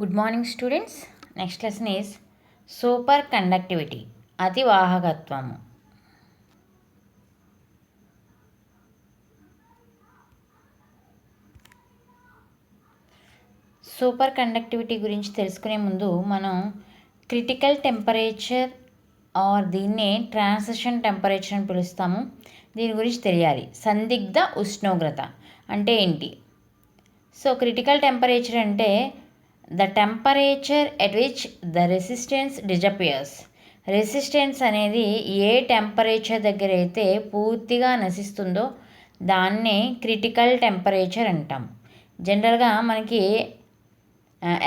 Good morning, students. Next lesson is superconductivity. అతివాహకత్వము. Superconductivity గురించి తెలుసుకునే ముందు మనం క్రిటికల్ టెంపరేచర్ దీన్నే ట్రాన్సిషన్ టెంపరేచర్ అని పిలుస్తాము. దీని గురించి తెలియాలి. సందిగ్ధ ఉష్ణోగ్రత అంటే ఏంటి? సో క్రిటికల్ టెంపరేచర్ అంటే the temperature at which the resistance disappears. Resistance అనేది ఏ టెంపరేచర్ దగ్గర అయితే పూర్తిగా నశిస్తుందో దాన్నే క్రిటికల్ టెంపరేచర్ అంటాం. జనరల్గా మనకి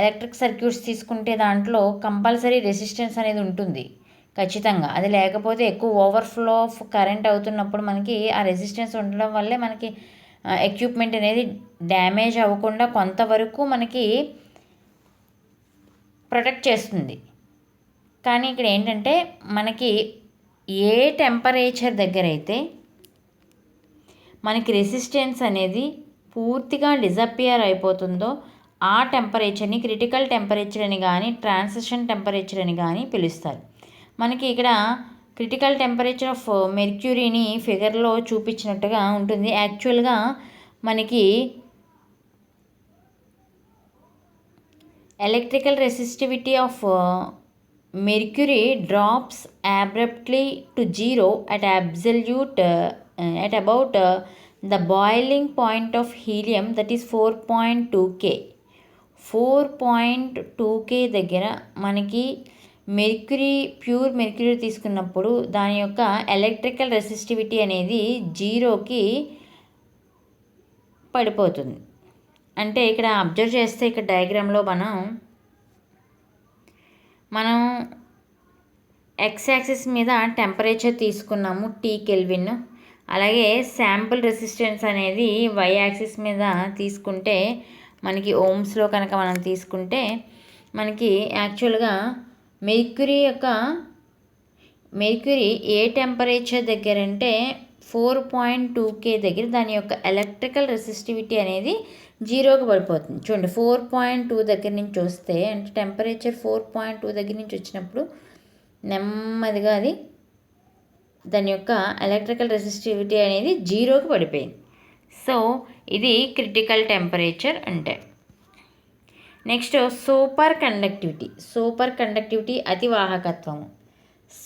ఎలక్ట్రిక్ సర్క్యూట్స్ తీసుకుంటే దాంట్లో కంపల్సరీ రెసిస్టెన్స్ అనేది ఉంటుంది ఖచ్చితంగా. అది లేకపోతే ఎక్కువ ఓవర్ఫ్లో ఆఫ్ కరెంట్ అవుతున్నప్పుడు మనకి ఆ రెసిస్టెన్స్ ఉండడం వల్లే మనకి ఎక్విప్మెంట్ అనేది డ్యామేజ్ అవ్వకుండా కొంతవరకు మనకి ప్రొటెక్ట్ చేస్తుంది. కానీ ఇక్కడ ఏంటంటే మనకి ఏ టెంపరేచర్ దగ్గర అయితే మనకి రెసిస్టెన్స్ అనేది పూర్తిగా డిజపియర్ అయిపోతుందో ఆ టెంపరేచర్ని క్రిటికల్ టెంపరేచర్ అని కానీ ట్రాన్సిషన్ టెంపరేచర్ అని కానీ పిలుస్తారు. మనకి ఇక్కడ క్రిటికల్ టెంపరేచర్ ఆఫ్ మెర్క్యూరీని ఫిగర్లో చూపించినట్టుగా ఉంటుంది. యాక్చువల్గా మనకి electrical resistivity of mercury drops abruptly to zero at at about the boiling point of helium, that is 4.2K. 4.2K దగ్గర మనకి ప్యూర్ మెర్క్యూరీ తీసుకున్నప్పుడు దాని యొక్క ఎలక్ట్రికల్ రెసిస్టివిటీ అనేది జీరోకి పడిపోతుంది. అంటే ఇక్కడ అబ్జర్వ్ చేస్తే ఇక్కడ డయాగ్రామ్లో మనం ఎక్స్ యాక్సిస్ మీద టెంపరేచర్ తీసుకున్నాము T కెల్విన్. అలాగే శాంపుల్ రెసిస్టెన్స్ అనేది వై యాక్సిస్ మీద తీసుకుంటే మనకి ఓమ్స్లో కనుక మనం తీసుకుంటే మనకి యాక్చువల్గా మెర్క్యూరీ ఏ టెంపరేచర్ దగ్గర అంటే 4.2K దగ్గర దాని యొక్క ఎలక్ట్రికల్ రెసిస్టివిటీ అనేది జీరోకి పడిపోతుంది. చూడండి 4.2 దగ్గర నుంచి వస్తే అంటే టెంపరేచర్ 4.2 దగ్గర నుంచి వచ్చినప్పుడు నెమ్మదిగా అది దాని యొక్క ఎలక్ట్రికల్ రెసిస్టివిటీ అనేది జీరోకి పడిపోయింది. సో ఇది క్రిటికల్ టెంపరేచర్ అంటే. నెక్స్ట్ సూపర్ కండక్టివిటీ అతివాహకత్వము.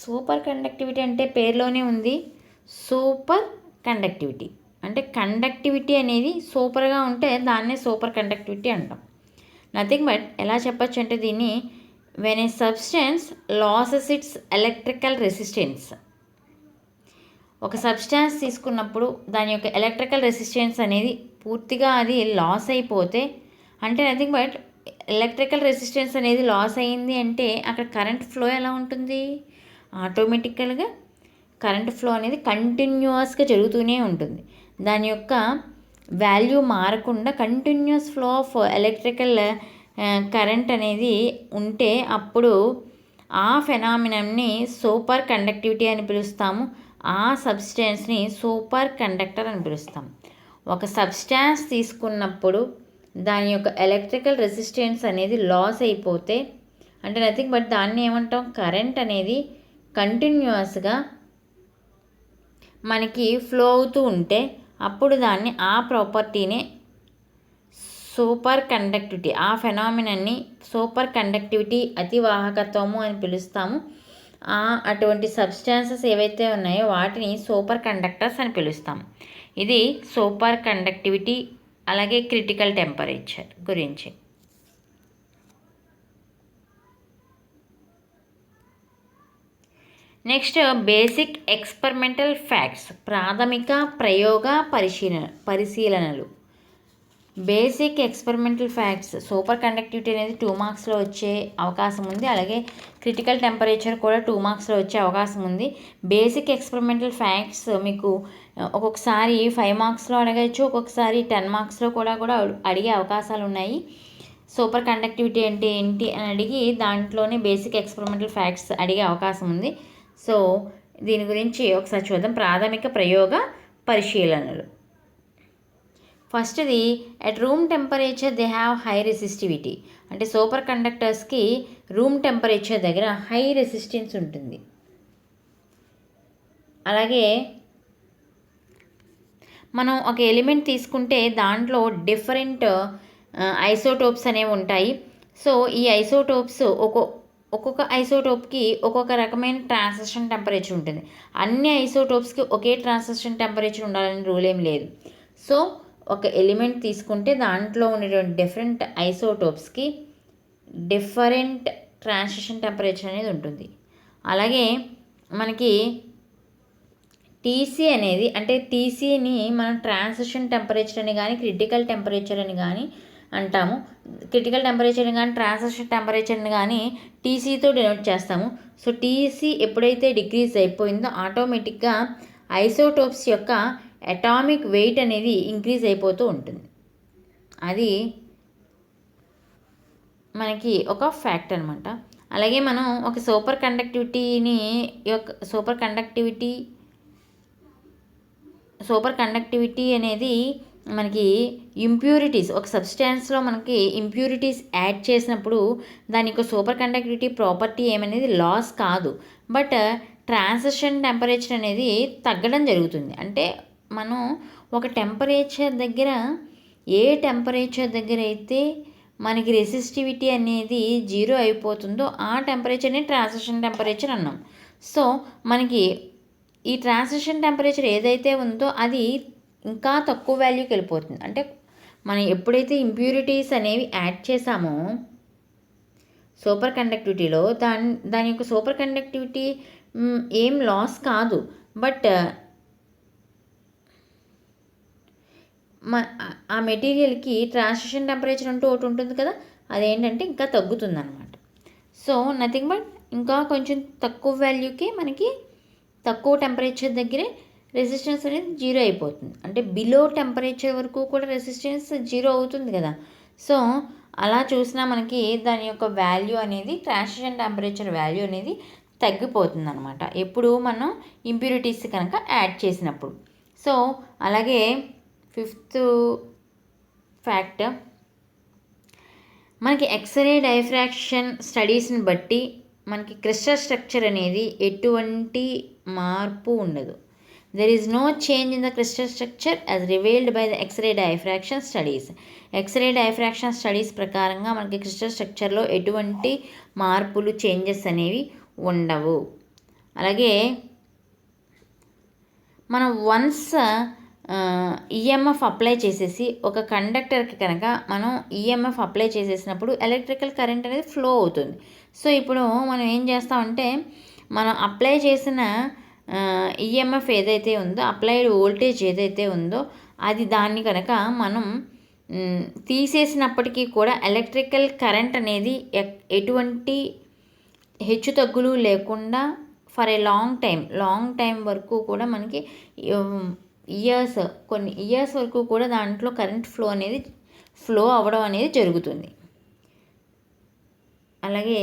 సూపర్ కండక్టివిటీ అంటే పేరులోనే ఉంది. సూపర్ కండక్టివిటీ అంటే కండక్టివిటీ అనేది సూపర్గా ఉంటే దాన్నే సూపర్ కండక్టివిటీ అంటాం. నథింగ్ బట్ ఎలా చెప్పచ్చు అంటే దీన్ని when a substance losses it's electrical resistance. ఒక సబ్స్టాన్స్ తీసుకున్నప్పుడు దాని యొక్క ఎలక్ట్రికల్ రెసిస్టెన్స్ అనేది పూర్తిగా అది లాస్ అయిపోతే అంటే నథింగ్ బట్ ఎలక్ట్రికల్ రెసిస్టెన్స్ అనేది లాస్ అయ్యింది అంటే అక్కడ కరెంట్ ఫ్లో ఎలా ఉంటుంది? ఆటోమేటికల్గా కరెంట్ ఫ్లో అనేది కంటిన్యూస్గా జరుగుతూనే ఉంటుంది. దాని యొక్క వాల్యూ మారకుండా continuous flow of electrical current అనేది ఉంటే అప్పుడు ఆ ఫెనామినన్ని సూపర్ కండక్టివిటీ అని పిలుస్తాము. ఆ సబ్స్టాన్స్ని సూపర్ కండక్టర్ అని పిలుస్తాం. ఒక సబ్స్టాన్స్ తీసుకున్నప్పుడు దాని యొక్క ఎలక్ట్రికల్ రెసిస్టెన్స్ అనేది లాస్ అయిపోతే అంటే నథింగ్ బట్ దాన్ని ఏమంటాం? కరెంట్ అనేది కంటిన్యూస్గా మనకి ఫ్లో అవుతూ ఉంటే అప్పుడు దాన్ని ఆ ప్రాపర్టీనే సూపర్ కండక్టివిటీ, ఆ ఫెనామినన్ని సూపర్ కండక్టివిటీ అతివాహకత్వము అని పిలుస్తాము. అటువంటి సబ్స్టాన్సెస్ ఏవైతే ఉన్నాయో వాటిని సూపర్ కండక్టర్స్ అని పిలుస్తాము. ఇది సూపర్ కండక్టివిటీ అలాగే క్రిటికల్ టెంపరేచర్ గురించి. నెక్స్ట్ బేసిక్ ఎక్స్పెరిమెంటల్ ఫ్యాక్ట్స్, ప్రాథమిక ప్రయోగ పరిశీలనలు. Basic experimental facts super conductivity అనేది 2 మార్క్స్లో వచ్చే అవకాశం ఉంది. అలాగే క్రిటికల్ టెంపరేచర్ కూడా 2 మార్క్స్లో వచ్చే అవకాశం ఉంది. బేసిక్ ఎక్స్పెరిమెంటల్ ఫ్యాక్ట్స్ మీకు ఒక్కొక్కసారి 5 మార్క్స్లో అడగచ్చు, ఒక్కొక్కసారి 10 మార్క్స్లో కూడా అడిగే అవకాశాలు ఉన్నాయి. సూపర్ కండక్టివిటీ అంటే ఏంటి అని అడిగి దాంట్లోనే బేసిక్ ఎక్స్పెరిమెంటల్ ఫ్యాక్ట్స్ అడిగే అవకాశం ఉంది. సో దీని గురించి ఒకసారి చూద్దాం. ప్రాథమిక ప్రయోగ పరిశీలనలు. ఫస్ట్ది at room temperature they have high resistivity. అంటే సూపర్ కండక్టర్స్కి రూమ్ టెంపరేచర్ దగ్గర హై రెసిస్టెన్స్ ఉంటుంది. అలాగే మనం ఒక ఎలిమెంట్ తీసుకుంటే దాంట్లో డిఫరెంట్ ఐసోటోప్స్ అనేవి ఉంటాయి. సో ఈ ఐసోటోప్స్ ఒక్కొక్క ఐసోటోప్కి ఒక్కొక్క రకమైన ట్రాన్సిషన్ టెంపరేచర్ ఉంటుంది. అన్ని ఐసోటోప్స్కి ఒకే ట్రాన్సిషన్ టెంపరేచర్ ఉండాలని రూల్ ఏం లేదు. సో ఒక ఎలిమెంట్ తీసుకుంటే దాంట్లో ఉండేటువంటి డిఫరెంట్ ఐసోటోప్స్కి డిఫరెంట్ ట్రాన్సిషన్ టెంపరేచర్ అనేది ఉంటుంది. అలాగే మనకి టీసీ అనేది, అంటే టీసీని మనం ట్రాన్సిషన్ టెంపరేచర్ అని కానీ క్రిటికల్ టెంపరేచర్ అని కానీ అంటాము. క్రిటికల్ టెంపరేచర్ని కానీ ట్రాన్సిషన్ టెంపరేచర్ని కానీ టీసీతో డినోట్ చేస్తాము. సో టీసీ ఎప్పుడైతే డిక్రీజ్ అయిపోయిందో ఆటోమేటిక్గా ఐసోటోప్స్ యొక్క అటామిక్ వెయిట్ అనేది ఇంక్రీజ్ అయిపోతూ ఉంటుంది. అది మనకి ఒక ఫ్యాక్ట్ అనమాట. అలాగే మనం ఒక సూపర్ కండక్టివిటీ అనేది మనకి ఇంప్యూరిటీస్, ఒక సబ్స్టాన్స్లో మనకి ఇంప్యూరిటీస్ యాడ్ చేసినప్పుడు దాని యొక్క సూపర్ కండక్టివిటీ ప్రాపర్టీ ఏమనేది లాస్ కాదు, బట్ ట్రాన్సిషన్ టెంపరేచర్ అనేది తగ్గడం జరుగుతుంది. అంటే మనం ఒక టెంపరేచర్ దగ్గర, ఏ టెంపరేచర్ దగ్గర అయితే మనకి రెసిస్టివిటీ అనేది 0 అయిపోతుందో ఆ టెంపరేచర్ని ట్రాన్సిషన్ టెంపరేచర్ అన్నాం. సో మనకి ఈ ట్రాన్సిషన్ టెంపరేచర్ ఏదైతే ఉందో అది ఇంకా తక్కువ వాల్యూకి వెళ్ళిపోతుంది. అంటే మనం ఎప్పుడైతే ఇంప్యూరిటీస్ అనేవి యాడ్ చేసామో సూపర్ కండక్టివిటీలో దాని యొక్క సూపర్ కండక్టివిటీ ఏం లాస్ కాదు, బట్ ఆ మెటీరియల్కి ట్రాన్సిషన్ టెంపరేచర్ అంటూ ఒకటి ఉంటుంది కదా, అదేంటంటే ఇంకా తగ్గుతుంది అనమాట. సో నథింగ్ బట్ ఇంకా కొంచెం తక్కువ వాల్యూకి మనకి తక్కువ టెంపరేచర్ దగ్గరే రెసిస్టెన్స్ అనేది 0 అయిపోతుంది. అంటే బిలో టెంపరేచర్ వరకు కూడా రెసిస్టెన్స్ 0 అవుతుంది కదా. సో అలా చూసినా మనకి దాని యొక్క వాల్యూ అనేది, ట్రాన్సిషన్ టెంపరేచర్ వాల్యూ అనేది తగ్గిపోతుంది అనమాట ఎప్పుడు మనం ఇంప్యూరిటీస్ కనుక యాడ్ చేసినప్పుడు. సో అలాగే 5th ఫ్యాక్ట్, మనకి ఎక్స్రే డైఫ్రాక్షన్ స్టడీస్ని బట్టి మనకి క్రిస్టల్ స్ట్రక్చర్ అనేది ఎటువంటి మార్పు ఉండదు. There is no change in the crystal structure as revealed by the x ray diffraction studies. X ray diffraction studies ప్రకారంగా మనకి క్రిస్టల్ స్ట్రక్చర్లో ఎటువంటి మార్పులు, చేంజెస్ అనేవి ఉండవు. అలాగే మనం వన్స్ ఈఎంఎఫ్ అప్లై చేసేసి ఒక కండక్టర్కి కనుక మనం ఈఎంఎఫ్ అప్లై చేసేసినప్పుడు ఎలక్ట్రికల్ కరెంట్ అనేది ఫ్లో అవుతుంది. సో ఇప్పుడు మనం ఏం చేస్తామంటే మనం అప్లై చేసిన ఈఎంఎఫ్ ఏదైతే ఉందో, అప్లైడ్ వోల్టేజ్ ఏదైతే ఉందో అది దాన్ని కనుక మనం తీసేసినప్పటికీ కూడా ఎలక్ట్రికల్ కరెంట్ అనేది ఎటువంటి హెచ్చు తగ్గులు లేకుండా ఫర్ ఏ లాంగ్ టైం వరకు కూడా మనకి కొన్ని ఇయర్స్ వరకు కూడా దాంట్లో కరెంట్ ఫ్లో అవ్వడం అనేది జరుగుతుంది. అలాగే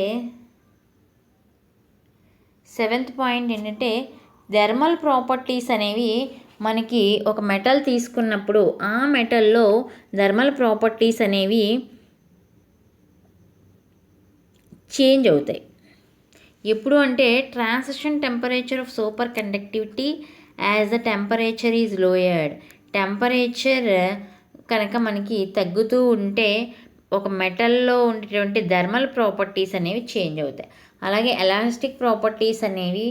7th పాయింట్ ఏంటంటే థర్మల్ ప్రాపర్టీస్ అనేవి మనకి ఒక మెటల్ తీసుకున్నప్పుడు ఆ మెటల్లో థర్మల్ ప్రాపర్టీస్ అనేవి చేంజ్ అవుతాయి. ఎప్పుడు అంటే transition temperature of super conductivity as the temperature is lowered. Temperature కనుక మనకి తగ్గుతూ ఉంటే ఒక మెటల్లో ఉండేటువంటి థర్మల్ ప్రాపర్టీస్ అనేవి చేంజ్ అవుతాయి. అలాగే ఎలాస్టిక్ ప్రాపర్టీస్ అనేవి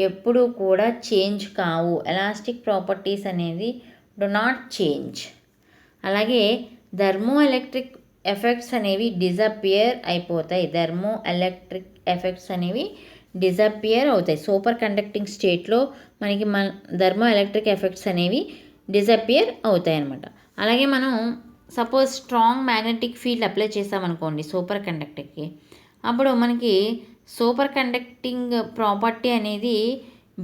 ఎప్పుడూ కూడా చేంజ్ కావు. ఎలాస్టిక్ ప్రాపర్టీస్ అనేది డు నాట్ చేంజ్. అలాగే థర్మో ఎలక్ట్రిక్ ఎఫెక్ట్స్ అనేవి డిజపియర్ అయిపోతాయి. థర్మో ఎలక్ట్రిక్ ఎఫెక్ట్స్ అనేవి డిజపియర్ అవుతాయి. సూపర్ కండక్టింగ్ స్టేట్లో మనకి థర్మో ఎలక్ట్రిక్ ఎఫెక్ట్స్ అనేవి డిజపియర్ అవుతాయి అన్నమాట. అలాగే మనం suppose strong magnetic field apply చేసామనుకోండి సూపర్ కండక్టర్కి, అప్పుడు మనకి సూపర్ కండక్టింగ్ ప్రాపర్టీ అనేది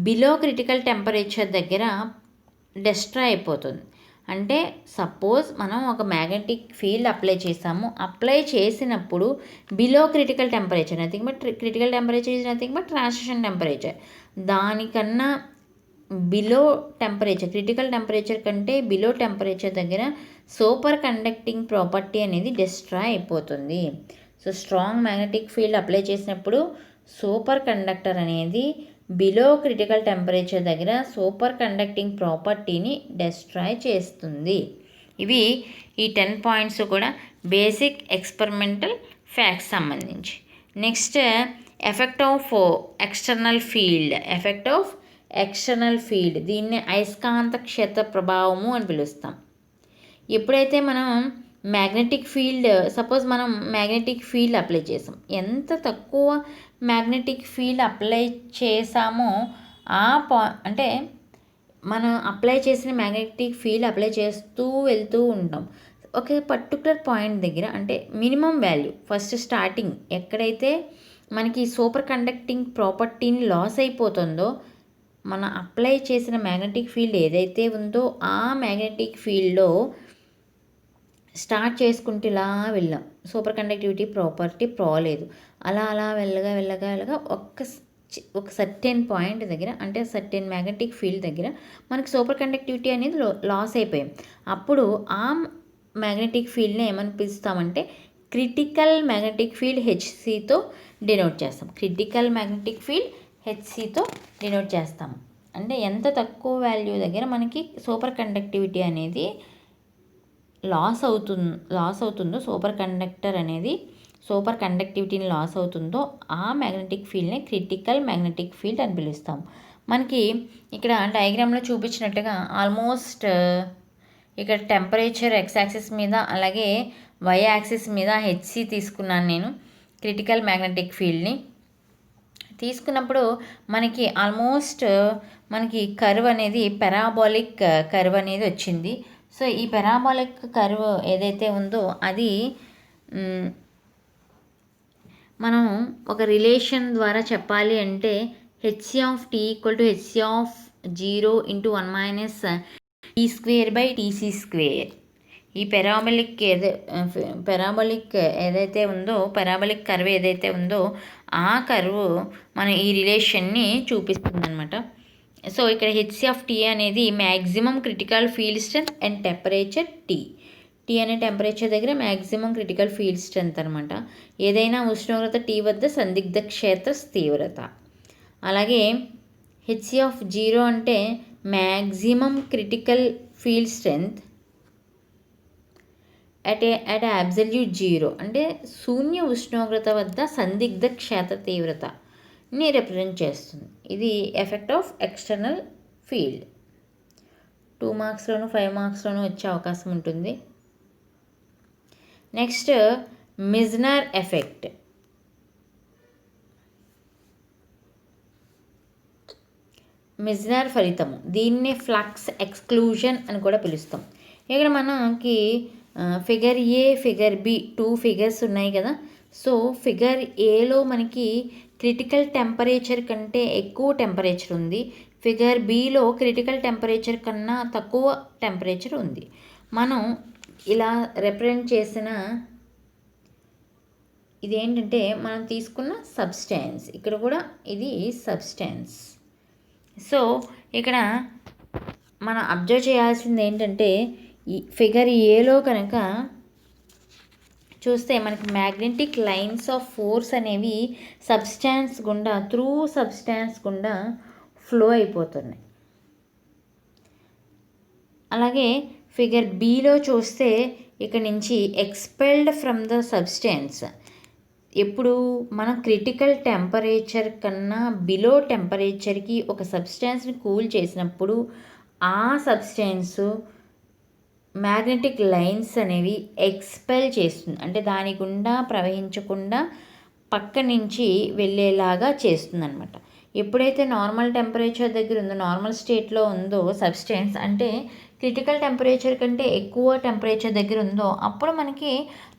బిలో క్రిటికల్ టెంపరేచర్ దగ్గర డిస్ట్రాయ్ అయిపోతుంది. అంటే సపోజ్ మనం ఒక మ్యాగ్నెటిక్ ఫీల్డ్ అప్లై చేసాము, అప్లై చేసినప్పుడు below critical temperature, nothing but critical temperature is nothing but transition temperature, దానికన్నా బిలో టెంపరేచర్, క్రిటికల్ టెంపరేచర్ కంటే బిలో టెంపరేచర్ దగ్గర సూపర్ కండక్టింగ్ ప్రాపర్టీ అనేది డిస్ట్రాయ్ అయిపోతుంది. So strong magnetic field apply చేసినప్పుడు super conductor అనేది below critical temperature దగ్గర super conducting ప్రాపర్టీని destroy చేస్తుంది. ఇవి ఈ 10 పాయింట్స్ కూడా బేసిక్ ఎక్స్పెరిమెంటల్ ఫ్యాక్ట్స్ సంబంధించి. Next effect of external field దీన్ని అయస్కాంత క్షేత్ర ప్రభావము అని పిలుస్తాం. ఎప్పుడైతే మనం మ్యాగ్నెటిక్ ఫీల్డ్ అప్లై చేసాం, ఎంత తక్కువ మ్యాగ్నెటిక్ ఫీల్డ్ అప్లై చేసామో అంటే మనం అప్లై చేసిన మ్యాగ్నెటిక్ ఫీల్డ్ అప్లై చేస్తూ వెళ్తూ ఉంటాం. ఒక పర్టికులర్ పాయింట్ దగ్గర, అంటే మినిమం వాల్యూ ఫస్ట్ స్టార్టింగ్ ఎక్కడైతే మనకి సూపర్ కండక్టింగ్ ప్రాపర్టీని లాస్ అయిపోతుందో, మనం అప్లై చేసిన మ్యాగ్నెటిక్ ఫీల్డ్ ఏదైతే ఉందో ఆ మ్యాగ్నెటిక్ ఫీల్డ్లో స్టార్ట్ చేసుకుంటూ ఇలా వెళ్ళాం. సూపర్ కండక్టివిటీ ప్రాపర్టీ పోలేదు. అలా వెళ్ళగా ఒక సర్టెన్ పాయింట్ దగ్గర, అంటే సర్టెన్ మ్యాగ్నెటిక్ ఫీల్డ్ దగ్గర మనకి సూపర్ కండక్టివిటీ అనేది లాస్ అయిపోయాం. అప్పుడు ఆ మ్యాగ్నెటిక్ ఫీల్డ్ని ఏమని పిలుస్తామంటే క్రిటికల్ మ్యాగ్నెటిక్ ఫీల్డ్ హెచ్సితో డినోట్ చేస్తాం. అంటే ఎంత తక్కువ వాల్యూ దగ్గర మనకి సూపర్ కండక్టివిటీ అనేది లాస్ అవుతుందో, సూపర్ కండక్టివిటీని లాస్ అవుతుందో ఆ మ్యాగ్నెటిక్ ఫీల్డ్ని క్రిటికల్ మ్యాగ్నెటిక్ ఫీల్డ్ అని పిలుస్తాం. మనకి ఇక్కడ డయాగ్రామ్లో చూపించినట్టుగా ఆల్మోస్ట్ ఇక్కడ టెంపరేచర్ ఎక్స్ యాక్సిస్ మీద, అలాగే వై యాక్సిస్ మీద హెచ్సి తీసుకున్నాను నేను. క్రిటికల్ మ్యాగ్నెటిక్ ఫీల్డ్ని తీసుకున్నప్పుడు మనకి ఆల్మోస్ట్ కర్వ్ అనేది పెరాబోలిక్ కర్వ్ అనేది వచ్చింది. సో ఈ పెరాబోలిక్ కర్వ్ ఏదైతే ఉందో అది మనం ఒక రిలేషన్ ద్వారా చెప్పాలి అంటే H C of T equal to H C of 0 × 1 - t²/tc². ఈ పెరాబోలిక్ కర్వ్ ఏదైతే ఉందో ఆ కర్వ్ మన ఈ రిలేషన్ని చూపిస్తుంది అనమాట. సో ఇక్కడ హెచ్సి ఆఫ్ టీ అనేది maximum critical field strength and temperature T అనే టెంపరేచర్ దగ్గర మ్యాక్సిమం క్రిటికల్ ఫీల్డ్ స్ట్రెంత్ అనమాట. ఏదైనా ఉష్ణోగ్రత టీ వద్ద సందిగ్ధ క్షేత్ర తీవ్రత. అలాగే హెచ్సి ఆఫ్ 0 అంటే maximum critical field strength at absolute 0 అంటే శూన్య ఉష్ణోగ్రత వద్ద సందిగ్ధ క్షేత్ర తీవ్రతని రిప్రజెంట్ చేస్తుంది. ఇది ఎఫెక్ట్ ఆఫ్ ఎక్స్టర్నల్ ఫీల్డ్. 2 మార్క్స్లోను 5 మార్క్స్లోను వచ్చే అవకాశం ఉంటుంది. Next మిజ్నర్ effect. మిజ్నర్ ఫలితము, దీన్నే ఫ్లక్స్ ఎక్స్క్లూజన్ అని కూడా పిలుస్తాం. ఇక్కడ మనకి ఫిగర్ ఏ, ఫిగర్ బి 2 ఫిగర్స్ ఉన్నాయి కదా. సో ఫిగర్ ఏలో మనకి క్రిటికల్ టెంపరేచర్ కంటే ఎక్కువ టెంపరేచర్ ఉంది. ఫిగర్ బిలో క్రిటికల్ టెంపరేచర్ కన్నా తక్కువ టెంపరేచర్ ఉంది. మనం ఇలా రిప్రజెంట్ చేసిన ఇదేంటంటే మనం తీసుకున్న సబ్స్టెన్స్, ఇక్కడ కూడా ఇది సబ్స్టెన్స్. సో ఇక్కడ మనం అబ్జర్వ్ చేయాల్సింది ఏంటంటే ఈ ఫిగర్ ఏలో కనుక చూస్తే మనకి మ్యాగ్నెటిక్ లైన్స్ ఆఫ్ ఫోర్స్ అనేవి త్రూ సబ్స్టాన్స్ గుండా ఫ్లో అయిపోతున్నాయి. అలాగే ఫిగర్ బిలో చూస్తే ఇక్కడ నుంచి ఎక్స్పెల్డ్ ఫ్రమ్ ద సబ్స్టెన్స్. ఎప్పుడు మనం క్రిటికల్ టెంపరేచర్ కన్నా బిలో టెంపరేచర్కి ఒక సబ్స్టెన్స్ని కూల్ చేసినప్పుడు ఆ సబ్స్టెన్స్ మ్యాగ్నెటిక్ లైన్స్ అనేవి ఎక్స్పెల్ చేస్తుంది. అంటే దాని గుండా ప్రవహించకుండా పక్క నుంచి వెళ్ళేలాగా చేస్తుంది అనమాట. ఎప్పుడైతే నార్మల్ టెంపరేచర్ దగ్గర ఉందో, నార్మల్ స్టేట్లో ఉందో సబ్స్టెన్స్, అంటే క్రిటికల్ టెంపరేచర్ కంటే ఎక్కువ టెంపరేచర్ దగ్గర ఉందో అప్పుడు మనకి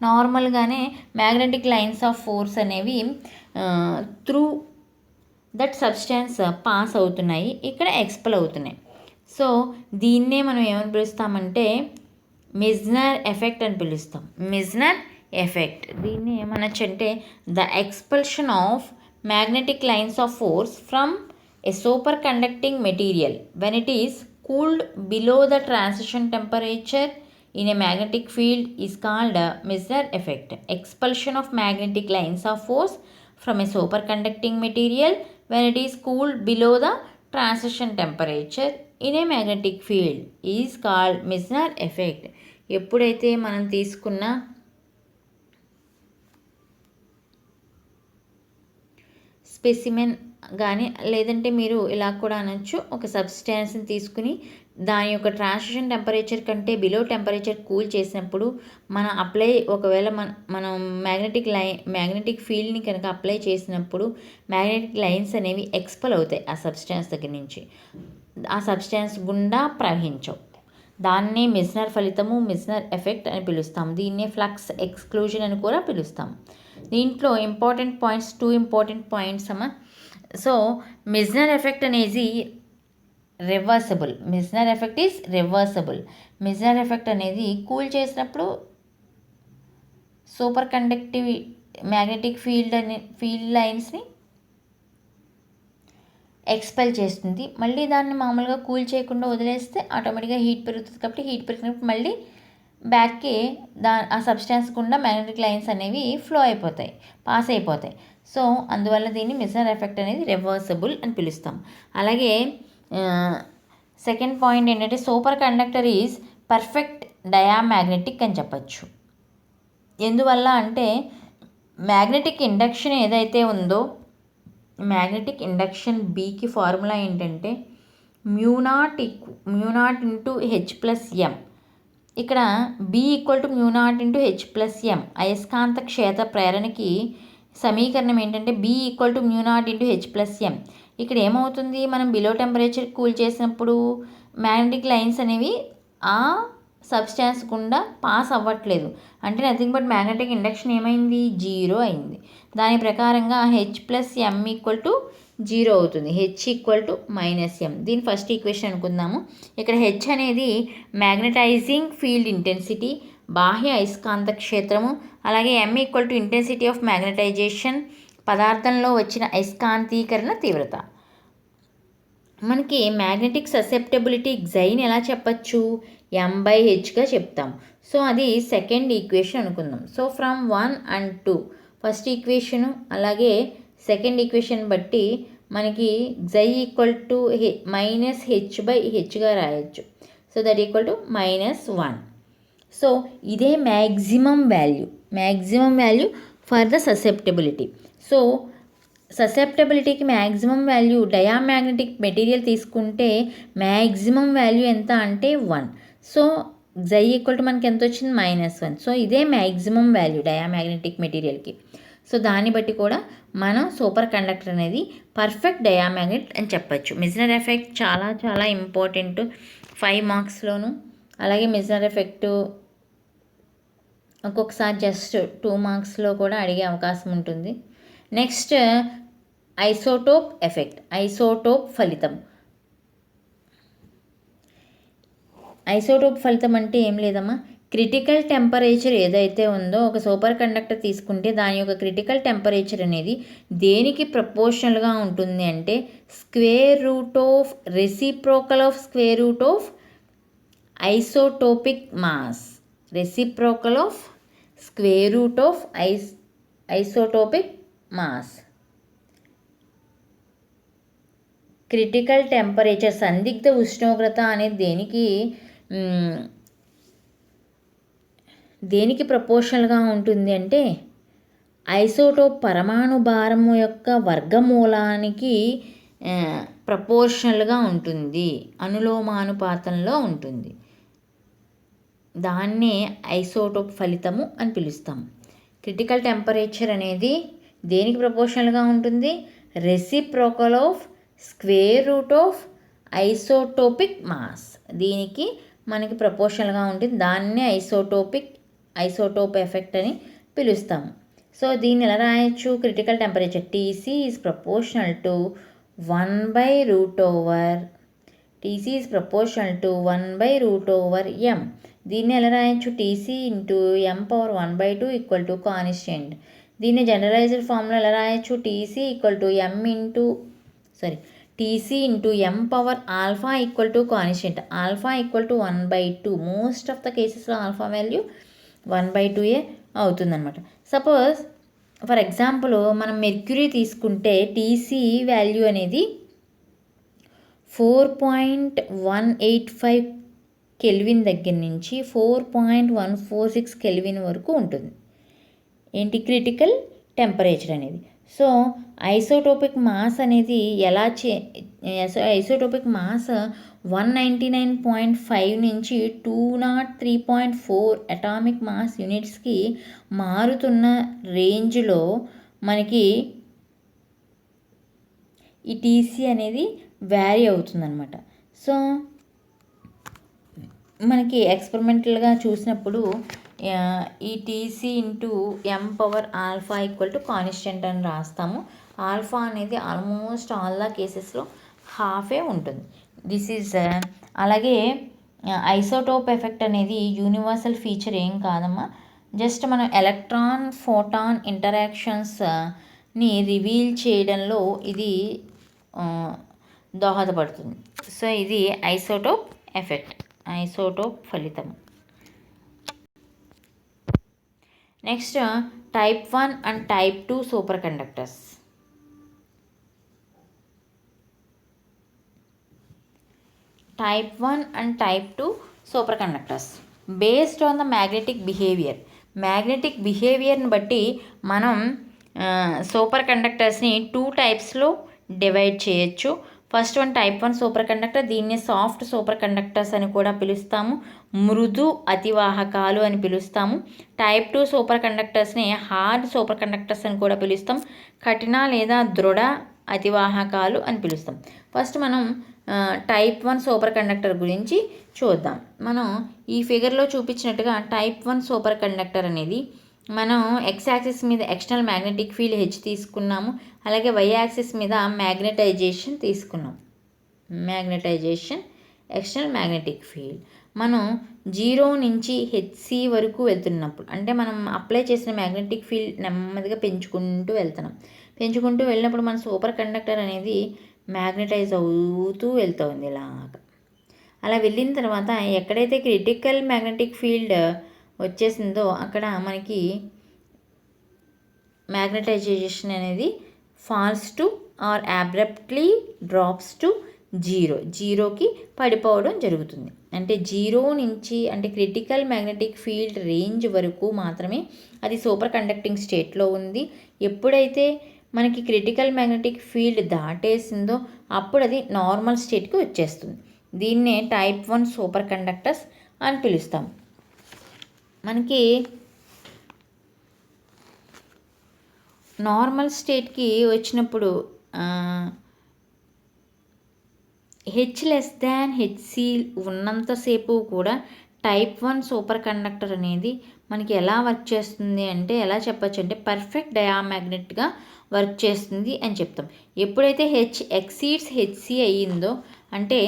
నార్మల్గానే మ్యాగ్నెటిక్ లైన్స్ ఆఫ్ ఫోర్స్ అనేవి త్రూ దట్ సబ్స్టెన్స్ పాస్ అవుతున్నాయి, ఇక్కడ ఎక్స్పెల్ అవుతున్నాయి. సో దీన్నే మనం ఏమని పిలుస్తామంటే మిజ్నర్ ఎఫెక్ట్ అని పిలుస్తాం. మిజ్నర్ ఎఫెక్ట్ దీన్ని ఏమనొచ్చు అంటే the expulsion of magnetic lines of force from a superconducting material when it is cooled below the transition temperature in a magnetic field is called Meissner effect. Expulsion of magnetic lines of force from a superconducting material when it is cooled below the transition temperature in a magnetic field is called Meissner effect. ఎప్పుడైతే మనం తీసుకున్న specimen కానీ లేదంటే మీరు ఇలా కూడా అనొచ్చు, ఒక సబ్స్టాన్స్ని తీసుకుని దాని యొక్క ట్రాన్సిషన్ టెంపరేచర్ కంటే బిలో టెంపరేచర్ కూల్ చేసినప్పుడు ఒకవేళ మనం మ్యాగ్నెటిక్ ఫీల్డ్ని కనుక అప్లై చేసినప్పుడు మ్యాగ్నెటిక్ లైన్స్ అనేవి ఎక్స్పెల్ అవుతాయి ఆ సబ్స్టాన్స్ దగ్గర నుంచి, ఆ సబ్స్టాన్స్ గుండా ప్రవహించవు. దాన్నే మెస్నర్ ఫలితము, మెస్నర్ ఎఫెక్ట్ అని పిలుస్తాం. దీన్నే ఫ్లక్స్ ఎక్స్క్లూజన్ అని కూడా పిలుస్తాం. దీంట్లో టూ ఇంపార్టెంట్ పాయింట్స్ అమ్మా. సో మెస్నర్ ఎఫెక్ట్ అనేది reversible. Meissner effect is reversible. Meissner effect అనేది కూల్ చేసినప్పుడు సూపర్ కండక్టివ్ మ్యాగ్నెటిక్ ఫీల్డ్ లైన్స్ని ఎక్స్పెల్ చేస్తుంది. మళ్ళీ దాన్ని మామూలుగా కూల్ చేయకుండా వదిలేస్తే ఆటోమేటిక్గా హీట్ పెరుగుతుంది. కాబట్టి హీట్ పెరిగినప్పుడు మళ్ళీ బ్యాక్కి ఆ సబ్స్టాన్స్ గుండా మ్యాగ్నెటిక్ లైన్స్ అనేవి పాస్ అయిపోతాయి. సో అందువల్ల దీన్ని మెస్నర్ ఎఫెక్ట్ అనేది రివర్సబుల్ అని పిలుస్తాం. అలాగే సెకండ్ పాయింట్ ఏంటంటే superconductor is perfect diamagnetic అని చెప్పచ్చు. ఎందువల్ల అంటే మ్యాగ్నెటిక్ ఇండక్షన్ ఏదైతే ఉందో, మ్యాగ్నెటిక్ ఇండక్షన్ బీకి ఫార్ములా ఏంటంటే mu naught into H plus M. ఇక్కడ B equal to mu naught into H plus M. అయస్కాంత క్షేత్ర ప్రేరణకి సమీకరణం ఏంటంటే B equal to mu naught into H plus M. ఇక్కడ ఏమవుతుంది, మనం బిలో టెంపరేచర్ కూల్ చేసినప్పుడు మ్యాగ్నెటిక్ లైన్స్ అనేవి ఆ సబ్స్టాన్స్ గుండా పాస్ అవ్వట్లేదు. అంటే నథింగ్ బట్ మ్యాగ్నెటిక్ ఇండక్షన్ ఏమైంది, 0 అయింది. దాని ప్రకారంగా H plus M equal to 0 అవుతుంది. H equal to -m. దీని ఫస్ట్ ఈక్వేషన్ అనుకుందాము. ఇక్కడ హెచ్ అనేది మ్యాగ్నటైజింగ్ ఫీల్డ్ ఇంటెన్సిటీ, బాహ్య అయస్కాంత క్షేత్రము. అలాగే M equal to intensity of magnetization, పదార్థంలో వచ్చిన అయస్కాంతీకరణ తీవ్రత. మనకి మ్యాగ్నెటిక్ ససెప్టబిలిటీ xైని ఎలా చెప్పచ్చు, m/hగా చెప్తాం. సో అది సెకండ్ ఈక్వేషన్ అనుకుందాం. So from 1 and 2 first equation అలాగే సెకండ్ ఈక్వేషన్ బట్టి మనకి xై ఈక్వల్ టు -h/hగా రాయొచ్చు. So that equal to -1. So ఇదే maximum value for the susceptibility. So ససెప్టబిలిటీకి మ్యాక్సిమం వాల్యూ డయామాగ్నెటిక్ మెటీరియల్ తీసుకుంటే మ్యాక్సిమం వాల్యూ ఎంత అంటే 1. సో xై ఈక్వల్ టు మనకి ఎంత వచ్చింది, -1. సో ఇదే మ్యాక్సిమం వాల్యూ డయామాగ్నెటిక్ మెటీరియల్కి. సో దాన్ని బట్టి కూడా మనం సూపర్ కండక్టర్ అనేది పర్ఫెక్ట్ డయామాగ్నెట్ అని చెప్పచ్చు. మెస్నర్ ఎఫెక్ట్ చాలా చాలా ఇంపార్టెంట్ 5 మార్క్స్లోను. అలాగే మెస్నర్ ఎఫెక్ట్ ఒక్కొక్కసారి జస్ట్ 2 మార్క్స్లో కూడా అడిగే అవకాశం ఉంటుంది. నెక్స్ట్ ఐసోటోప్ ఎఫెక్ట్, ఐసోటోప్ ఫలితం. ఐసోటోప్ ఫలితం అంటే ఏం లేదమ్మా, క్రిటికల్ టెంపరేచర్ ఏదైతే ఉందో ఒక సూపర్ కండక్టర్ తీసుకుంటే దాని యొక్క క్రిటికల్ టెంపరేచర్ అనేది దేనికి ప్రపోర్షనల్గా ఉంటుంది అంటే reciprocal of square root of isotopic mass. Reciprocal of square root of isotopic mass. Critical temperature సందిగ్ధ ఉష్ణోగ్రత అనేది దేనికి ప్రపోర్షనల్గా ఉంటుంది అంటే ఐసోటోప్ పరమాణు భారము యొక్క వర్గమూలానికి ప్రపోర్షనల్గా ఉంటుంది, అనులోమానుపాతంలో ఉంటుంది. దాన్నే ఐసోటోప్ ఫలితము అని పిలుస్తాం. క్రిటికల్ టెంపరేచర్ అనేది దేనికి ప్రపోర్షనల్గా ఉంటుంది, reciprocal of square root of isotopic mass. దీనికి మనకి ప్రపోర్షనల్గా ఉంటుంది. దాన్నే ఐసోటోప్ ఎఫెక్ట్ అని పిలుస్తాము. సో దీన్ని ఎలా రాయొచ్చు, critical temperature TC is proportional to 1/√m. దీన్ని ఎలా రాయొచ్చు, TC into m⁻1/2 equal to constant. దీన్ని జనరలైజ్డ్ ఫార్ములా ఎలా రాయొచ్చు, TC into M power alpha equal to constant, alpha equal to 1/2. Most of the కేసెస్లో ఆల్ఫా వాల్యూ 1/2 అవుతుందన్నమాట. Suppose for example మనం mercury తీసుకుంటే టీసీ వాల్యూ అనేది 4.185 కెల్విన్ దగ్గర నుంచి 4.146 కెల్విన్ వరకు ఉంటుంది. ఏంటి క్రిటికల్ టెంపరేచర్ అనేది. సో ఐసోటోపిక్ మాస్ అనేది ఐసోటోపిక్ మాస్ 199.5 నుంచి 203.4 అటామిక్ మాస్ యూనిట్స్కి మారుతున్న రేంజ్లో మనకి ఈ టీసీ అనేది వ్యారీ అవుతుందన్నమాట. సో మనకి ఎక్స్పెరిమెంటల్గా చూసినప్పుడు ఈ TC into M power alpha equal to constant అని రాస్తాము. ఆల్ఫా అనేది ఆల్మోస్ట్ ఆల్ ద కేసెస్లో హాఫే ఉంటుంది. దిస్ ఈజ్ అలాగే ఐసోటోప్ ఎఫెక్ట్ అనేది యూనివర్సల్ ఫీచర్ ఏం కాదమ్మా. జస్ట్ మనం ఎలక్ట్రాన్ ఫోటాన్ ఇంటరాక్షన్స్ని రివీల్ చేయడంలో ఇది దోహదపడుతుంది. సో ఇది ఐసోటోప్ ఎఫెక్ట్, ఐసోటోప్ ఫలితం. Next type 1 and type 2 super conductors. Type 1 and type 2 super conductors based on the magnetic behaviour. Magnetic బిహేవియర్ని బట్టి మనం సూపర్ కండక్టర్స్ని 2 టైప్స్లో డివైడ్ చేయొచ్చు. First one type 1 super conductor, దీన్ని సాఫ్ట్ సూపర్ కండక్టర్స్ అని కూడా పిలుస్తాము, మృదు అతివాహకాలు అని పిలుస్తాము. టైప్ 2 సూపర్ కండక్టర్స్ని హార్డ్ సూపర్ కండక్టర్స్ అని కూడా పిలుస్తాం, కఠిన లేదా దృఢ అతివాహకాలు అని పిలుస్తాం. ఫస్ట్ మనం టైప్ 1 సూపర్ కండక్టర్ గురించి చూద్దాం. మనం ఈ ఫిగర్లో చూపించినట్టుగా టైప్ 1 సూపర్ కండక్టర్ అనేది మనం ఎక్స్ యాక్సిస్ మీద ఎక్స్టర్నల్ మ్యాగ్నెటిక్ ఫీల్డ్ హెచ్ తీసుకున్నాము, అలాగే వై యాక్సిస్ మీద మ్యాగ్నెటైజేషన్ తీసుకున్నాం. మ్యాగ్నెటైజేషన్ ఎక్స్టర్నల్ మ్యాగ్నెటిక్ ఫీల్డ్ మనం 0 నుంచి హెచ్సి వరకు వెళ్తున్నప్పుడు, అంటే మనం అప్లై చేసిన మ్యాగ్నెటిక్ ఫీల్డ్ నెమ్మదిగా పెంచుకుంటూ వెళ్ళినప్పుడు మన సూపర్ కండక్టర్ అనేది మ్యాగ్నెటైజ్ అవుతూ వెళ్తుంది ఇలాగా. అలా వెళ్ళిన తర్వాత ఎక్కడైతే క్రిటికల్ మ్యాగ్నెటిక్ ఫీల్డ్ వచ్చేసిందో అక్కడ మనకి మ్యాగ్నెటైజేషన్ అనేది falls to or abruptly drops to 0కి పడిపోవడం జరుగుతుంది. అంటే 0 నుంచి అంటే క్రిటికల్ మ్యాగ్నెటిక్ ఫీల్డ్ రేంజ్ వరకు మాత్రమే అది సూపర్ కండక్టింగ్ స్టేట్లో ఉంది. ఎప్పుడైతే మనకి క్రిటికల్ మ్యాగ్నెటిక్ ఫీల్డ్ దాటేసిందో అప్పుడు అది నార్మల్ స్టేట్కి వచ్చేస్తుంది. దీన్నే టైప్ 1 సూపర్ కండక్టర్స్ అని పిలుస్తాం. మనకి నార్మల్ స్టేట్కి వచ్చినప్పుడు హెచ్సి ఉన్నంతసేపు కూడా టైప్ 1 సూపర్ కండక్టర్ అనేది మనకి ఎలా వర్క్ చేస్తుంది అంటే ఎలా చెప్పచ్చు అంటే పర్ఫెక్ట్ డయామాగ్నెట్గా వర్క్ చేస్తుంది అని చెప్తాం. ఎప్పుడైతే హెచ్ ఎక్సీడ్స్ హెచ్సి అయ్యిందో అంటే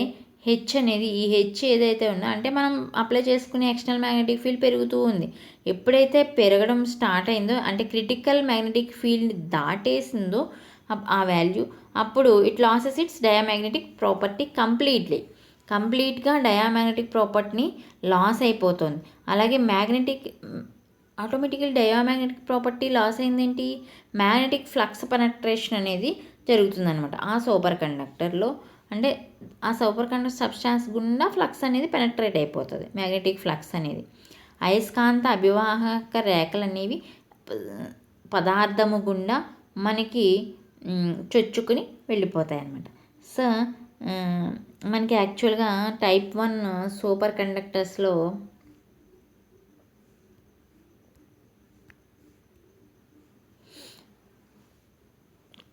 హెచ్ అనేది ఈ హెచ్ ఏదైతే ఉందో అంటే మనం అప్లై చేసుకునే ఎక్స్టర్నల్ మ్యాగ్నెటిక్ ఫీల్డ్ పెరుగుతూ ఉంది. ఎప్పుడైతే పెరగడం స్టార్ట్ అయిందో అంటే క్రిటికల్ మ్యాగ్నెటిక్ ఫీల్డ్ దాటేసిందో ఆ వాల్యూ, అప్పుడు it loses its diamagnetic property కంప్లీట్గా డయామాగ్నెటిక్ ప్రాపర్టీని లాస్ అయిపోతుంది. అలాగే ఆటోమేటికల్ డయామాగ్నెటిక్ ప్రాపర్టీ లాస్ అయిందేంటి, మ్యాగ్నెటిక్ ఫ్లక్స్ పెనట్రేషన్ అనేది జరుగుతుందన్నమాట ఆ సూపర్ కండక్టర్లో. అంటే ఆ సూపర్ కండక్టర్ సబ్స్టాన్స్ గుండా ఫ్లక్స్ అనేది పెనట్రేట్ అయిపోతుంది, మ్యాగ్నెటిక్ ఫ్లక్స్ అనేది. అయస్కాంత అభివాహక రేఖలు అనేవి పదార్థము గుండా మనకి చొచ్చుకుని వెళ్ళిపోతాయి అన్నమాట. సో మనకి యాక్చువల్గా టైప్ 1 సూపర్ కండక్టర్స్లో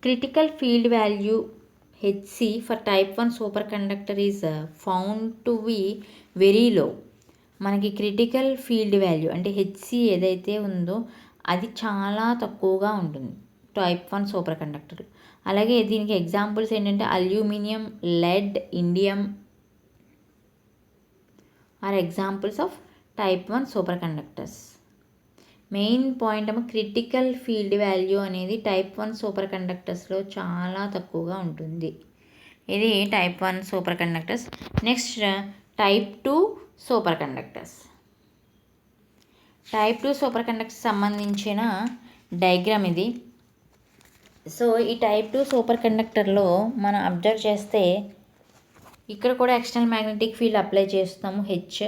critical field value Hc for type 1 superconductor is found to be very low. మనకి క్రిటికల్ ఫీల్డ్ వాల్యూ అంటే హెచ్సి ఏదైతే ఉందో అది చాలా తక్కువగా ఉంటుంది టైప్ 1 సూపర్ కండక్టర్. అలాగే దీనికి ఎగ్జాంపుల్స్ ఏంటంటే aluminium, lead, indium are examples of type 1 super conductors. Main point ఏమో క్రిటికల్ ఫీల్డ్ వాల్యూ అనేది టైప్ 1 సూపర్ కండక్టర్స్లో చాలా తక్కువగా ఉంటుంది. ఇది type 1 super conductors. Next type 2 super conductors. Type 2 super conductors సంబంధించిన డయాగ్రామ్ ఇది. సో ఈ టైప్ 2 సూపర్ కండక్టర్లో మనం అబ్జర్వ్ చేస్తే ఇక్కడ కూడా ఎక్స్టర్నల్ మ్యాగ్నెటిక్ ఫీల్డ్ అప్లై చేస్తాము. హెచ్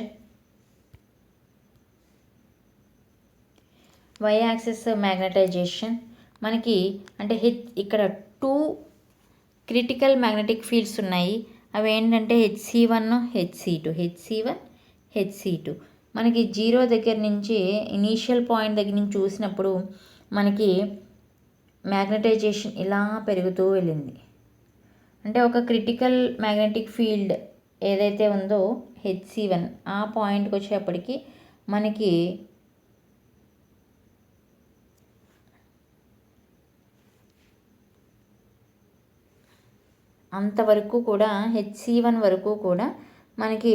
వై యాక్సిస్ మ్యాగ్నటైజేషన్ మనకి అంటే ఇక్కడ 2 క్రిటికల్ మ్యాగ్నెటిక్ ఫీల్డ్స్ ఉన్నాయి. అవి ఏంటంటే HC1 HC2 మనకి 0 దగ్గర నుంచి ఇనీషియల్ పాయింట్ దగ్గర నుంచి చూసినప్పుడు మనకి మ్యాగ్నటైజేషన్ ఇలా పెరుగుతూ వెళ్ళింది. అంటే ఒక క్రిటికల్ మ్యాగ్నెటిక్ ఫీల్డ్ ఏదైతే ఉందో HC1 ఆ పాయింట్కి వచ్చేప్పటికి మనకి అంతవరకు కూడా HC1 వరకు కూడా మనకి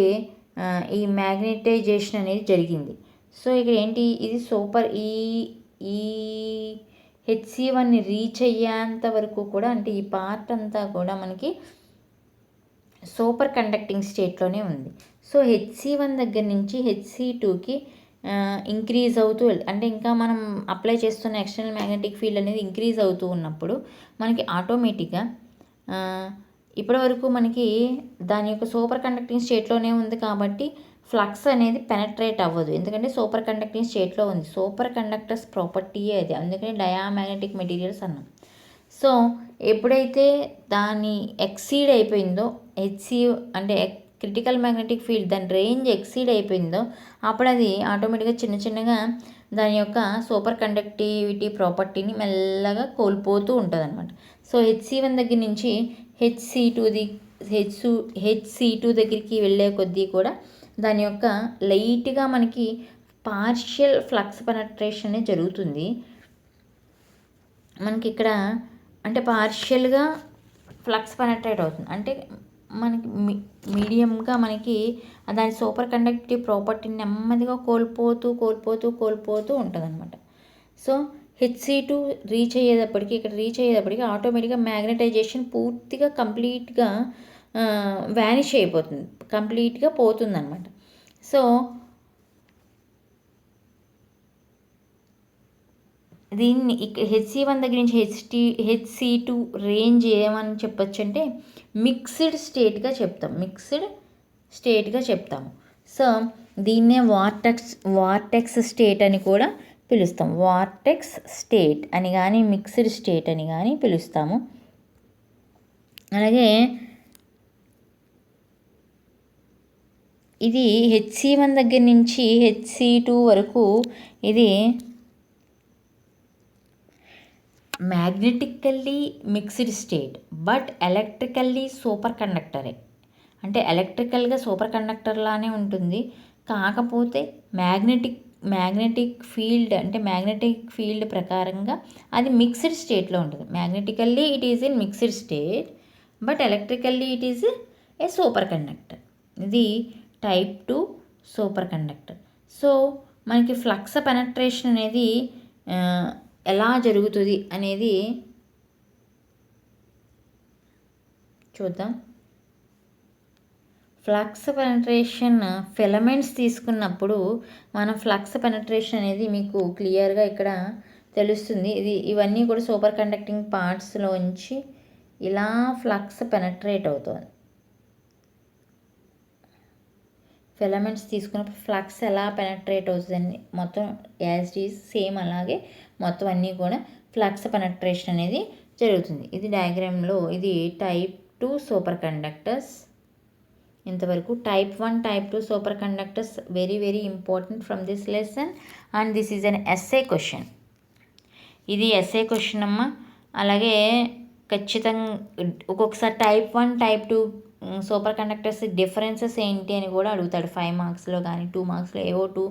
ఈ మ్యాగ్నటైజేషన్ అనేది జరిగింది. సో ఇక్కడ ఏంటి, ఇది సూపర్ ఈ HC1ని రీచ్ అయ్యేంత వరకు కూడా అంటే ఈ పార్ట్ అంతా కూడా మనకి సూపర్ కండక్టింగ్ స్టేట్లోనే ఉంది. సో HC1 దగ్గర నుంచి HC2కి ఇంక్రీజ్ అవుతూ అంటే ఇంకా మనం అప్లై చేస్తున్న ఎక్స్టర్నల్ మ్యాగ్నెటిక్ ఫీల్డ్ అనేది ఇంక్రీజ్ అవుతూ ఉన్నప్పుడు మనకి ఆటోమేటిక్గా ఇప్పటి వరకు మనకి దాని యొక్క సూపర్ కండక్టింగ్ స్టేట్లోనే ఉంది కాబట్టి ఫ్లక్స్ అనేది పెనట్రేట్ అవ్వదు, ఎందుకంటే సూపర్ కండక్టింగ్ స్టేట్లో ఉంది. సూపర్ కండక్టర్స్ ప్రాపర్టీయే అది, అందుకని డయామాగ్నెటిక్ మెటీరియల్స్ అన్నాం. సో ఎప్పుడైతే దాన్ని ఎక్సీడ్ అయిపోయిందో అంటే క్రిటికల్ మ్యాగ్నెటిక్ ఫీల్డ్ దాని రేంజ్ ఎక్సీడ్ అయిపోయిందో అప్పుడు అది ఆటోమేటిక్గా చిన్నగా దాని యొక్క సూపర్ కండక్టివిటీ ప్రాపర్టీని మెల్లగా కోల్పోతూ ఉంటుంది అనమాట. సో HC1 దగ్గర నుంచి HC2 దగ్గరికి వెళ్ళే కొద్దీ కూడా దాని యొక్క లైట్గా మనకి పార్షియల్ ఫ్లక్స్ పెనట్రేషన్ అనేది జరుగుతుంది. మనకి ఇక్కడ అంటే పార్షియల్గా ఫ్లక్స్ పెనట్రేట్ అవుతుంది, అంటే మనకి మీడియంగా మనకి దాని సూపర్ కండక్టివ్ ప్రాపర్టీని నెమ్మదిగా కోల్పోతూ ఉంటుంది అనమాట. సో HC2 రీచ్ అయ్యేటప్పటికి ఆటోమేటిక్గా మ్యాగ్నటైజేషన్ పూర్తిగా కంప్లీట్గా వ్యానిష్ అయిపోతుంది, కంప్లీట్గా పోతుందన్నమాట. సో దీన్ని HC1 దగ్గర నుంచి HC2 రేంజ్ ఏమని చెప్పచ్చు అంటే మిక్స్డ్ స్టేట్గా చెప్తాము. సో దీన్నే వార్టెక్స్ స్టేట్ అని కూడా పిలుస్తాం. వార్టెక్స్ స్టేట్ అని కానీ మిక్స్డ్ స్టేట్ అని కానీ పిలుస్తాము. అలాగే ఇది HC1 దగ్గర నుంచి HC2 వరకు ఇది magnetically mixed state but electrically super కండక్టరే. అంటే ఎలక్ట్రికల్గా సూపర్ కండక్టర్ లానే ఉంటుంది, కాకపోతే మ్యాగ్నెటిక్ ఫీల్డ్ ప్రకారంగా అది మిక్స్డ్ స్టేట్లో ఉంటుంది. మ్యాగ్నెటికల్లీ it is in mixed state but electrically it is a super conductor. ఇది టైప్ 2 సూపర్ కండక్టర్. సో మనకి ఫ్లక్స్ పెనట్రేషన్ అనేది ఎలా జరుగుతుంది అనేది చూద్దాం. ఫ్లక్స్ పెనట్రేషన్ ఫిలమెంట్స్ తీసుకున్నప్పుడు మన ఫ్లక్స్ పెనట్రేషన్ అనేది మీకు క్లియర్గా ఇక్కడ తెలుస్తుంది. ఇవన్నీ కూడా సూపర్ కండక్టింగ్ పార్ట్స్లోంచి ఇలా ఫ్లక్స్ పెనట్రేట్ అవుతుంది. ఫిలమెంట్స్ తీసుకున్నప్పుడు ఫ్లక్స్ ఎలా పెనట్రేట్ అవుతుందని మొత్తం యాజ్ ఇట్ ఈజ్ సేమ్ అలాగే మొత్తం అన్నీ కూడా ఫ్లక్స్ పెనట్రేషన్ అనేది జరుగుతుంది. ఇది డయాగ్రామ్లో ఇది టైప్ 2 సూపర్ కండక్టర్స్. ఇంతవరకు type 1 type 2 super conductors very important from this lesson and this is an SA question. ఇది ఎస్ఏ క్వశ్చన్ అమ్మ. అలాగే ఖచ్చితంగా ఒక్కొక్కసారి type 1 type 2 super conductors differences ఏంటి అని కూడా అడుగుతాడు. 5 మార్క్స్లో కానీ 2 మార్క్స్లో ఏవో 2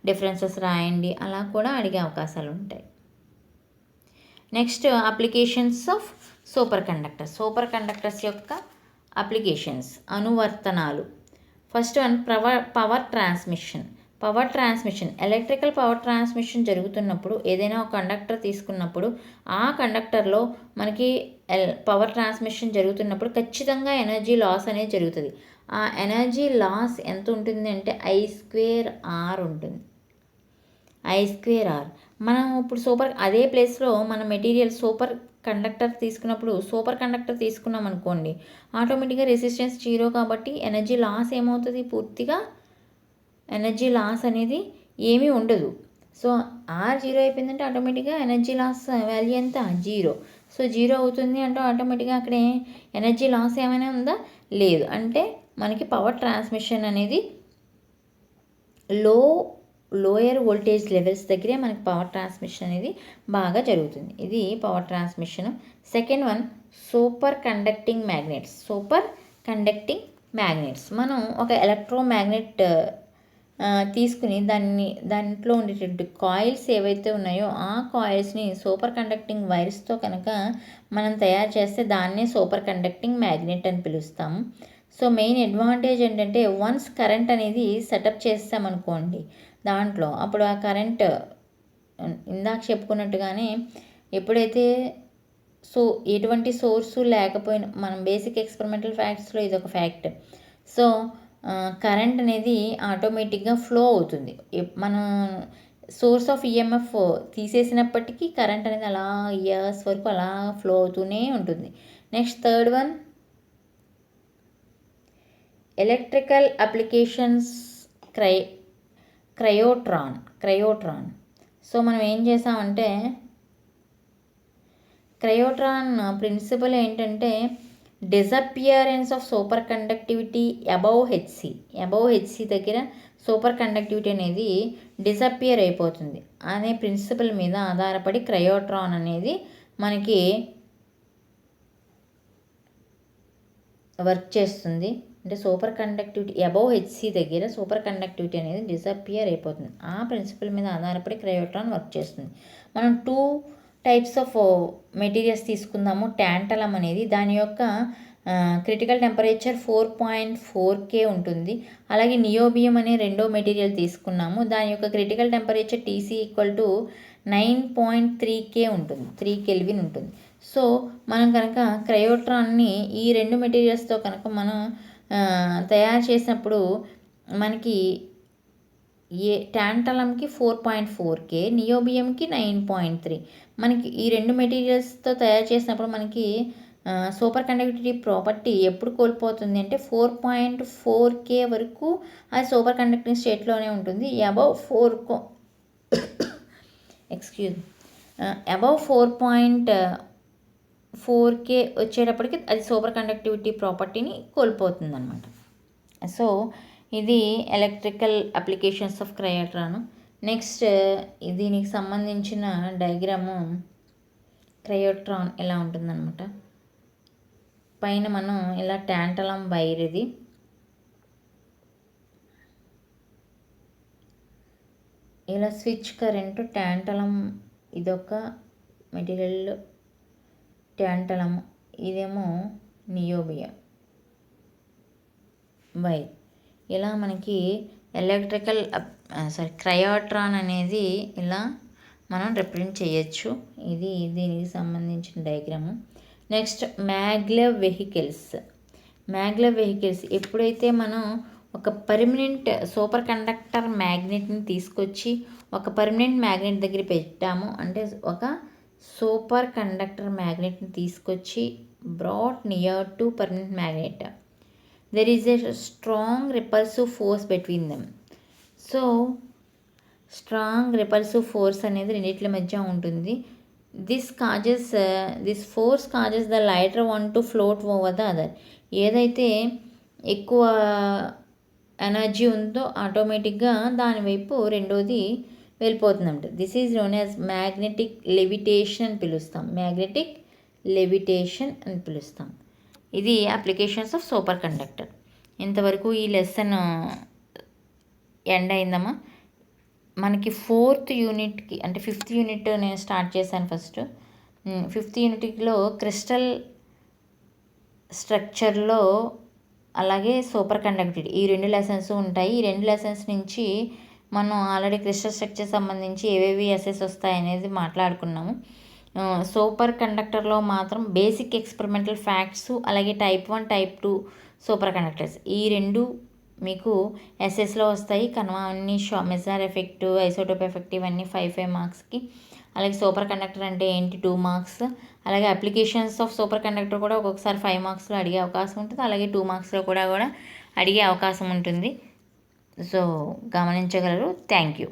డిఫరెన్సెస్ రాయండి, అలా కూడా అడిగే అవకాశాలు ఉంటాయి. Next applications of super conductors యొక్క అప్లికేషన్స్, అనువర్తనాలు. First one power transmission. Power transmission, electrical power transmission జరుగుతున్నప్పుడు ఏదైనా ఒక కండక్టర్ తీసుకున్నప్పుడు ఆ కండక్టర్లో మనకి పవర్ ట్రాన్స్మిషన్ జరుగుతున్నప్పుడు ఖచ్చితంగా ఎనర్జీ లాస్ అనేది జరుగుతుంది. ఆ ఎనర్జీ లాస్ ఎంత ఉంటుంది అంటే I²R ఉంటుంది. I²R. మనం ఇప్పుడు అదే ప్లేస్లో మన మెటీరియల్ సూపర్ కండక్టర్ తీసుకున్నాం అనుకోండి, ఆటోమేటిక్గా రెసిస్టెన్స్ 0 కాబట్టి ఎనర్జీ లాస్ ఏమవుతుంది, పూర్తిగా ఎనర్జీ లాస్ అనేది ఏమీ ఉండదు. సో ఆర్ 0 అయిపోయిందంటే ఆటోమేటిక్గా ఎనర్జీ లాస్ వాల్యూ ఎంత, 0. సో 0 అవుతుంది అంటే ఆటోమేటిక్గా అక్కడ ఎనర్జీ లాస్ ఏమైనా ఉందా, లేదు. అంటే మనకి పవర్ ట్రాన్స్మిషన్ అనేది లోయర్ వోల్టేజ్ లెవెల్స్ దగ్గరే మనకి పవర్ ట్రాన్స్మిషన్ అనేది బాగా జరుగుతుంది. ఇది power transmission. Second one, super conducting magnets. మనం ఒక ఎలక్ట్రోమ్యాగ్నెట్ తీసుకుని దాంట్లో ఉండేటువంటి కాయిల్స్ ఏవైతే ఉన్నాయో ఆ కాయిల్స్ని సూపర్ కండక్టింగ్ వైర్స్తో కనుక మనం తయారు చేస్తే దాన్నే సూపర్ కండక్టింగ్ మ్యాగ్నెట్ అని పిలుస్తాము. సో మెయిన్ అడ్వాంటేజ్ ఏంటంటే వన్స్ కరెంట్ అనేది సెటప్ చేస్తామనుకోండి దాంట్లో, అప్పుడు ఆ కరెంట్ ఇందాక చెప్పుకున్నట్టుగానే ఎప్పుడైతే ఎటువంటి సోర్సు లేకపోయినా, మనం బేసిక్ ఎక్స్పెరిమెంటల్ ఫ్యాక్ట్స్లో ఇది ఒక ఫ్యాక్ట్. సో కరెంట్ అనేది ఆటోమేటిక్గా ఫ్లో అవుతుంది. మనం సోర్స్ ఆఫ్ ఈఎంఎఫ్ తీసేసినప్పటికీ కరెంట్ అనేది అలా ఇయర్స్ వరకు అలా ఫ్లో అవుతూనే ఉంటుంది. Next third one, electrical applications cryotron. So మనం ఏం చేసామంటే క్రయోట్రాన్ ప్రిన్సిపల్ ఏంటంటే disappearance of super conductivity above HC దగ్గర సూపర్ కండక్టివిటీ అనేది డిసపియర్ అయిపోతుంది అనే ప్రిన్సిపల్ మీద ఆధారపడి క్రయోట్రాన్ అనేది మనకి వర్క్ చేస్తుంది. అంటే సూపర్ కండక్టివిటీ అబౌవ్ హెచ్సి దగ్గర సూపర్ కండక్టివిటీ అనేది డిసపియర్ అయిపోతుంది. ఆ ప్రిన్సిపల్ మీద ఆధారపడి క్రయోట్రాన్ వర్క్ చేస్తుంది. మనం 2 టైప్స్ ఆఫ్ మెటీరియల్స్ తీసుకుందాము. ట్యాంటలం అనేది దాని యొక్క క్రిటికల్ టెంపరేచర్ 4.4K ఉంటుంది. అలాగే నియోబియం అనే రెండో మెటీరియల్ తీసుకున్నాము, దాని యొక్క క్రిటికల్ టెంపరేచర్ TC = 9.3K ఉంటుంది, 3 కెల్విన్ ఉంటుంది. సో మనం కనుక క్రయోట్రాన్ని ఈ రెండు మెటీరియల్స్తో కనుక మనం తయారు చేసినప్పుడు మనకి ట్యాంటలంకి 4.4K, నియోబియంకి 9.3. మనకి ఈ రెండు మెటీరియల్స్తో తయారు చేసినప్పుడు మనకి సూపర్ కండక్టివిటీ ప్రాపర్టీ ఎప్పుడు కోల్పోతుంది అంటే 4.4K వరకు అది సూపర్ కండక్టింగ్ స్టేట్లోనే ఉంటుంది. అబౌవ్ 4.4K వచ్చేటప్పటికి అది సూపర్ కండక్టివిటీ ప్రాపర్టీని కోల్పోతుంది అన్నమాట. సో ఇది ఎలక్ట్రికల్ అప్లికేషన్స్ ఆఫ్ క్రయోట్రాన్. నెక్స్ట్ దీనికి సంబంధించిన డయాగ్రాము క్రయోట్రాన్ ఎలా ఉంటుందన్నమాట. పైన మనం ఇలా ట్యాంటలం వైర్, ఇది ఇలా స్విచ్ కరెంటు ట్యాంటలం, ఇదొక మెటీరియల్ ట్యాంటలం, ఇదేమో నియోబియం వైర్. ఇలా మనకి ఎలక్ట్రికల్ క్రయోట్రాన్ అనేది ఇలా మనం రిప్రజెంట్ చేయొచ్చు. ఇది దీనికి సంబంధించిన డయాగ్రాము. Next maglev vehicles. ఎప్పుడైతే మనం ఒక పర్మనెంట్ సూపర్ కండక్టర్ మ్యాగ్నెట్ని తీసుకొచ్చి ఒక పర్మనెంట్ మ్యాగ్నెట్ దగ్గర పెట్టాము అంటే ఒక సూపర్ కండక్టర్ మ్యాగ్నెట్ని తీసుకొచ్చి brought near to permanent magnet, there is a strong repulsive force between them. So strong repulsive force అనేది రెండిట్ల మధ్య ఉంటుంది. This force causes the lighter one to float over the other. ఏదైతే ఎక్కువ ఎనర్జీ ఉందో ఆటోమేటిక్గా దాని వైపు రెండోది వెళ్ళిపోతుందంట. This is known as magnetic levitation అని పిలుస్తాం. ఇది అప్లికేషన్స్ ఆఫ్ సూపర్ కండక్టర్. ఇంతవరకు ఈ లెసన్ ఎండ్ అయిందమ్మా. మనకి 4th యూనిట్కి అంటే 5th యూనిట్ నేను స్టార్ట్ చేశాను. ఫస్ట్ 5th యూనిట్లో క్రిస్టల్ స్ట్రక్చర్లో అలాగే సూపర్ కండక్టివిటీ ఈ 2 లెసన్స్ ఉంటాయి. ఈ 2 లెసన్స్ నుంచి మనం ఆల్రెడీ క్రిస్టల్ స్ట్రక్చర్ సంబంధించి ఏవేవి ఎస్ఎస్ వస్తాయనేది మాట్లాడుకున్నాము. సూపర్ కండక్టర్లో మాత్రం బేసిక్ ఎక్స్పెరిమెంటల్ ఫ్యాక్ట్స్, అలాగే టైప్ 1 టైప్ 2 సూపర్ కండక్టర్స్ ఈ రెండు మీకు ఎస్ఎస్లో వస్తాయి. కనుక అన్ని మెజార్ ఎఫెక్ట్, ఐసోటోప్ ఎఫెక్ట్ ఇవన్నీ 5 మార్క్స్కి. అలాగే సూపర్ కండక్టర్ అంటే ఏంటి 2 మార్క్స్. అలాగే అప్లికేషన్స్ ఆఫ్ సూపర్ కండక్టర్ కూడా ఒక్కొక్కసారి 5 మార్క్స్లో అడిగే అవకాశం ఉంటుంది, అలాగే 2 మార్క్స్లో కూడా అడిగే అవకాశం ఉంటుంది. సో గమనించగలరు. Thank you.